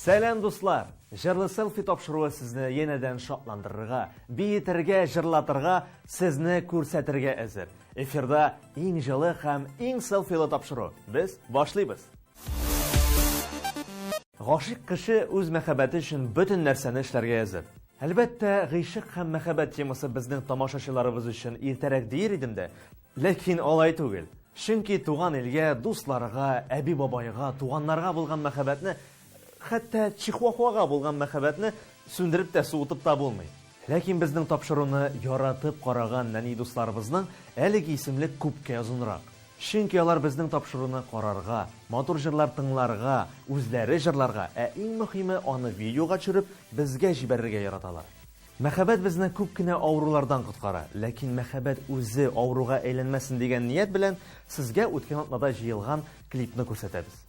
Сәлем дуслар! Жырлы селфи тапшыруы сезне енәдән шатландырырга, биетергә, жырлатырга, сезне күрсәтергә әзер. Эфирда иң жылы һәм иң селфилы тапшыру. Без башлыйбыз. Гашык кеше үз мәхәббәте өчен бөтен нәрсәне эшләргә әзер. Әлбәттә, гыйшык һәм мәхәббәт темасы безнең тамашачыларыбыз өчен иртәрәк дияр идем дә, ләкин алай түгел. Чөнки туган илгә, дусларга, әби-бабайга, туганнарга булган мәхәббәтне, хәтта чихуахуага булган мәхәббәтне сүндереп тә суытып та булмый. Ләкин безнең тапшыруны яратып караган нәни дусларыбызның әлеге исемле күпкә озынрак. Чөнки алар безнең тапшыруны карарга, матур җырлар тыңларга, үзләре җырларга, иң мөһиме аны видеога төшереп безгә җибәрергә яраталар. Мәхәббәт безне күп кенә авырулардан коткара, ләкин мәхәббәт үзе авыруга әйләнмәсен дигән ният белән сезгә үткән атнада җыелган клипны күрсәтәбез.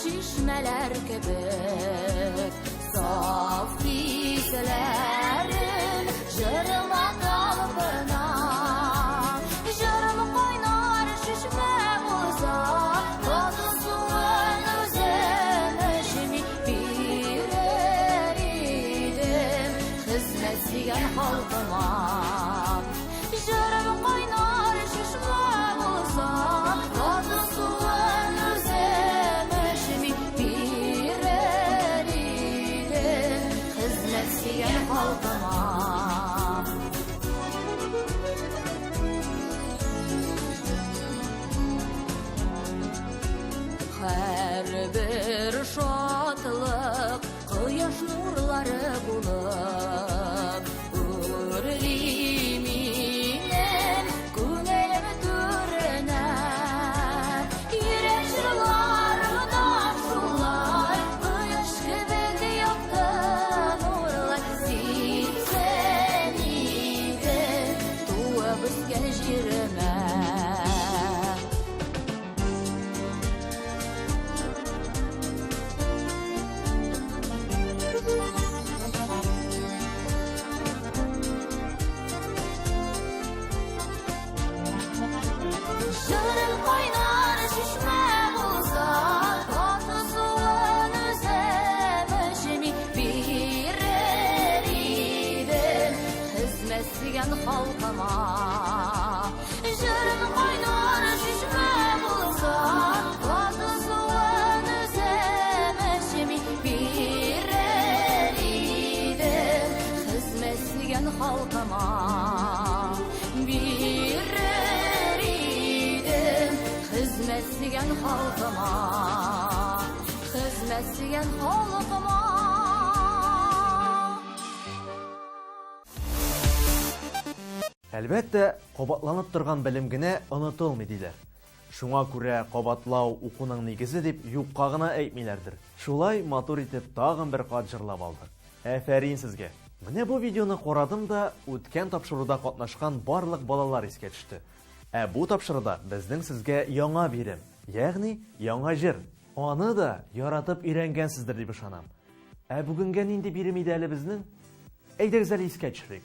Şişmeler kebek, saf hislerin jırıma kalbına. Jırım kaynar şişme olsa, tadı suyun özlemişimi birer idim, hizmet siyen halkıma. Jırım kaynar şişme olsa, tadı suyun özlemişimi birer idim, hizmet siyen halkıma. Her bir şatlık kıyaş nurları bulup Ürliminin günelim türüner Yürek jırlarında şullar Kıyaş gibi yaktı nurlar Sen idin tuğ büsken jirime Jırım kaynar şişme bulsa, tatlı suyun özlemişimi birer idim, hizmet siyen halkıma. Jırım kaynar şişme bulsa, tatlı suyun özlemişimi birer idim, hizmet siyen halkıma. Birer idim, hizmet siyen halkıma. Hizmet siyen halkıma. Әлбәттә, кабатланып торган белем генә онытылмый диләр. Шуңа күрә кабатлау укуның нигезе дип юкка гына әйтмиләрдер. Шулай матур итеп тагын бер кат җырлап алдык. Афәрин сезгә. Менә бу видеоны карадым да, үткән тапшыруда катнашкан барлык балалар искә төште. Бу тапшыруда безнең сезгә яңа бирем, ягъни яңа җыр. Аны да яратып өйрәнгәнсездер дип ышанам. Бүгенгә нинди бирем иде әле безнең? Әйдәгез әле искә төшерик.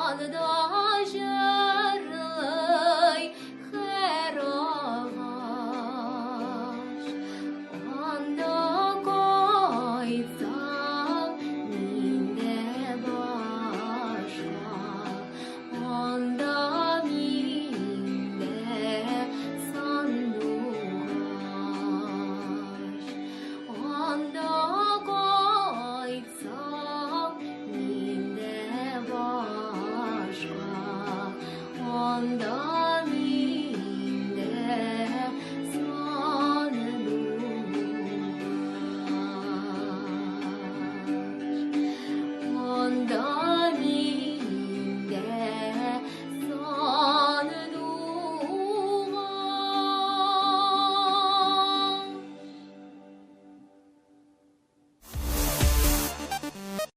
Anda jarlay her ağaç Anda koysam minde başka Anda minde sanduğaş Anda koysam minde başka Anda minde sanduğaş Onda minde sanduğaş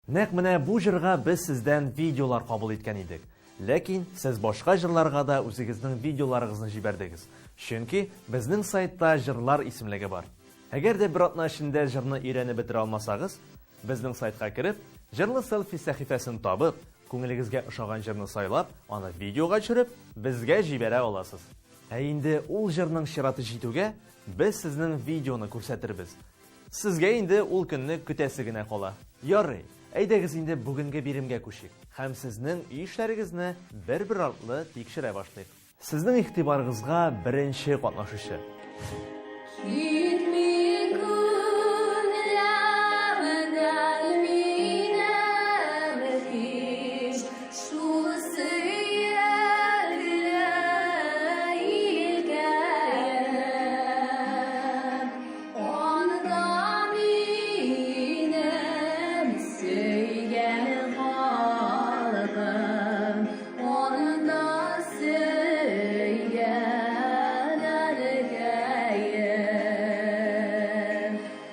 Нәкъ менә бу җырга без сездән видеолар кабул иткән идек. Ләкин сез башка җырларга да үзегезнең видеоларыгызны җибәрдегез. Чөнки безнең сайтта җырлар исемлеге бар. Әгәр дә бер атна эчендә җырны өйрәнеп бетерә алмасагыз, безнең сайтка кереп, җырлы селфи сәхифәсен табып, күңелегезгә ошаган җырны сайлап, аны видеога төшереп, безгә җибәрә аласыз. Ә инде ул җырның чираты җитүгә, без сезнең видеоны күрсәтербез. Сезгә инде ул көнне көтәсе генә кала. Ярый. Әйдәгез инде бүгенге биремгә күчик. Һәм сезнең үй эшләрегезне бер-бер артлы тикшерә башлыйк. Сезнең игътибарыгызга беренче катнашучы. Gitmi günlerden minnemiş Şu seyirle ilgelen Onda minem söygen halkım Onda söygen erkeğim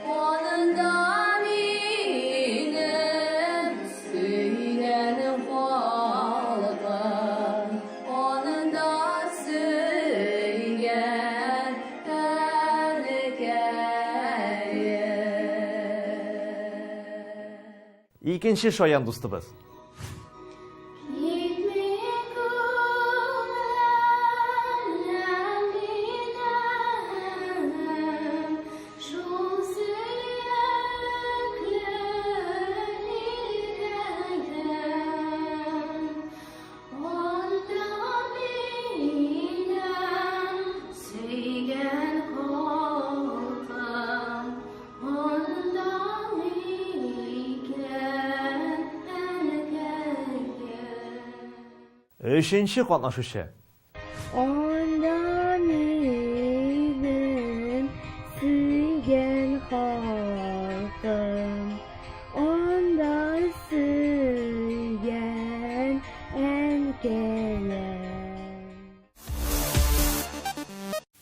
Onda minem söygen halkım Onda söygen erkeğim Икенче шаян дустыбыз. Gitmi günlerden minnemiş Şu seyirle ilgelen Onda minem söygen korkam Onda miyken erkeğim Üçüncü катнашучы. Onda miydim sürgen halkım Onda sürgen erkeğim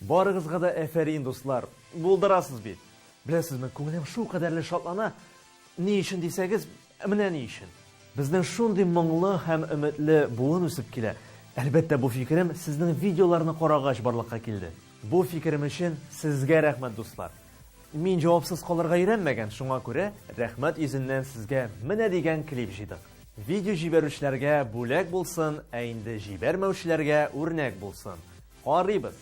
Барыгызга да әфәрин дуслар. Булдырасыз бит. Беләсезме, күңелем шу кадәрле шатлана. Ни өчен дисәгез, менә ни өчен. Безнең шундый моңлы һәм өметле буын үсеп килә. Әлбәттә, бу фикерем сезнең видеоларны карагач барлыкка килде. Бу фикерем өчен сезгә рәхмәт, дуслар. Мин җавапсыз калырга өйрәнмәгән, шуңа күрә рәхмәт йөзеннән сезгә менә дигән клип җыйдык. Видео җибәрүчеләргә бүләк булсын, ә инде җибәрмәүчеләргә үрнәк булсын. Карыйбыз.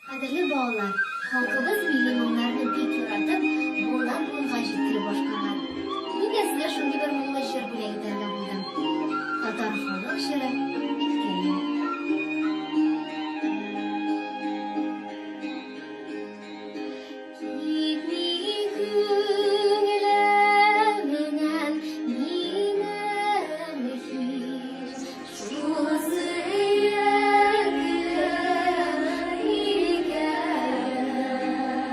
Qadrli bolalar, xalqimiz milliy mo'nglarni bek yo'ratib, bundan bunga yetkazib boshqargan. Nega sizlar shunday bir mo'ngli she'r bilan yetarli bo'ldim? Tatar xalq she'ri hikoya. Gitmi günlerden minnemiş Şu seyirle ilgelen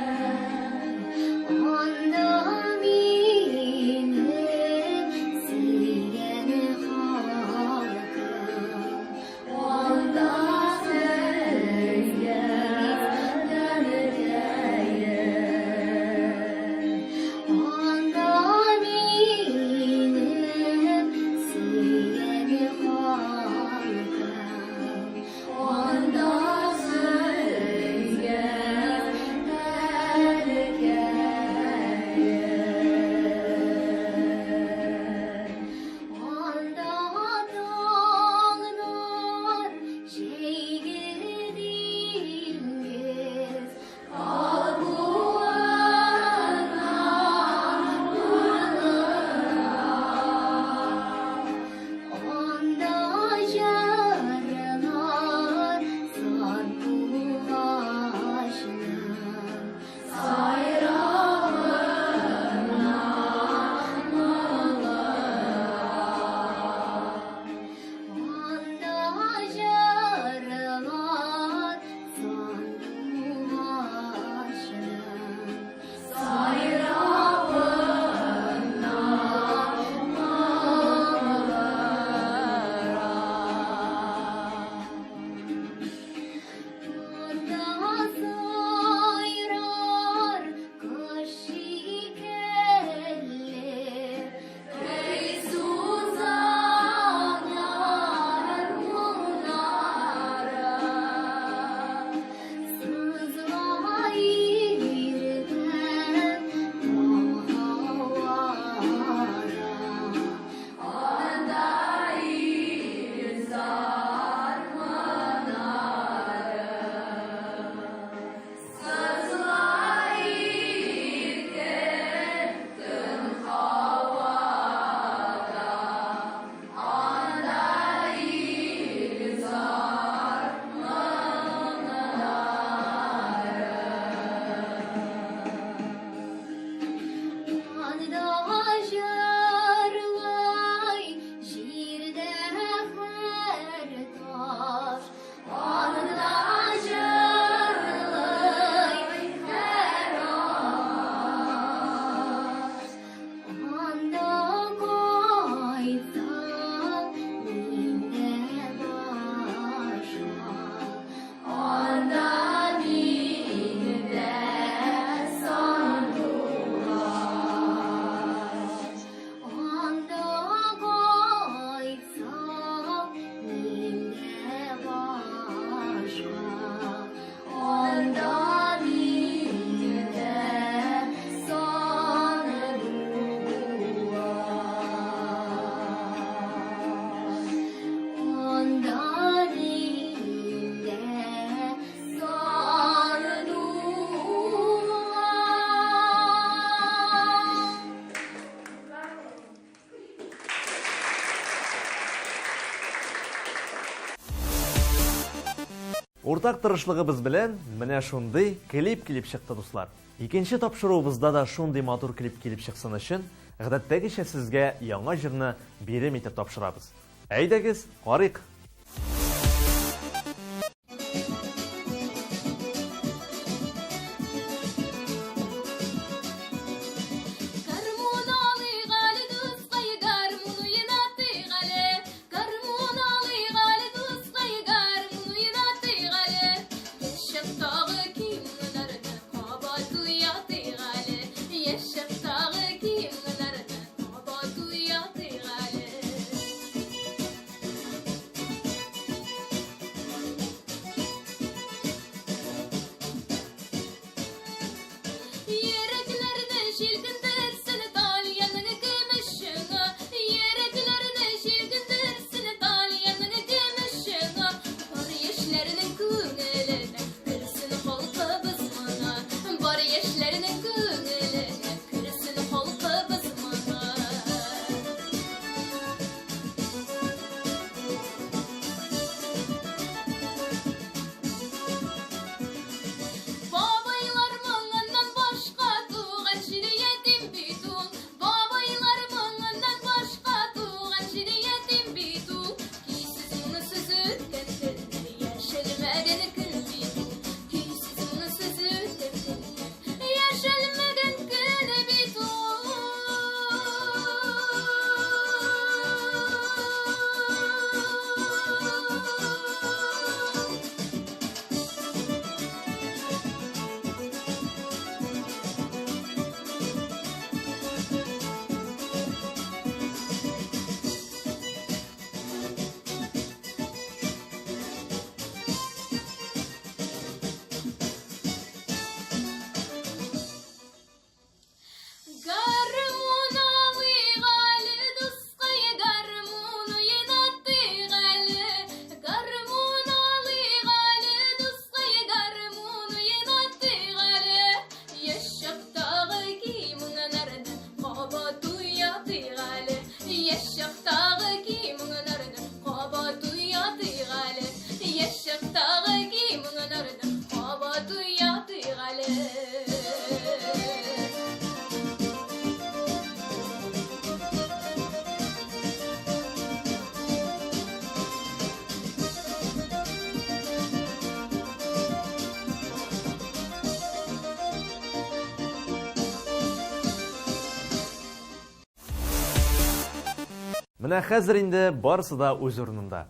Уртак тырышлыгыбыз белән менә шундый клип килеп чыкты, дуслар. Икенче тапшыруыбызда да шундый матур клип килеп чыксын өчен, гадәттәгечә сезгә яңа җырны бирем итеп тапшырабыз. Әйдәгез, карыйк. Менә хәзер инде барысы да үз урынында.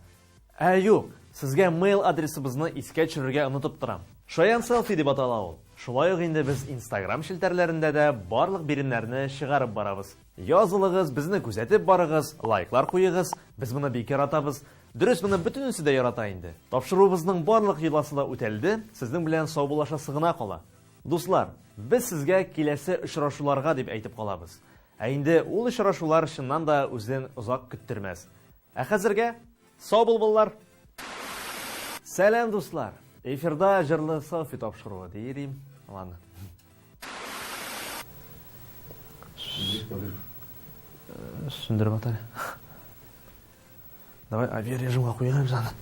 Юк, сезгә mail адресыбызны искә төшерергә онытып торам. Шаян селфи дип атала ул. Шулай ук инде без Instagram шелтәрләрендә дә барлык биремнәрне чыгарып барабыз. Язылыгыз, безне күзәтеп барыгыз, лайклар куегыз, без моны бик яратабыз. Дөрес, моны бөтенесе дә ярата инде. Тапшыруыбызның барлык йоласы да үтәлде, сезнең белән саубуллашасы гына кала. Дуслар, без сезгә киләсе очрашуларга дип әйтеп калабыз. Инде ул очрашулар чыннан да үзен озак көттермәс. Хәзергә сау булырлар. Сәлам, дуслар. Эфирда җырлы селфи тапшыруы диерим. Ладно. Сүндереп атар. Давай авиарежимга куйган җаны.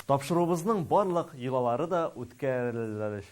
Тапшыруыбызның барлык йолалары да үткәрелде.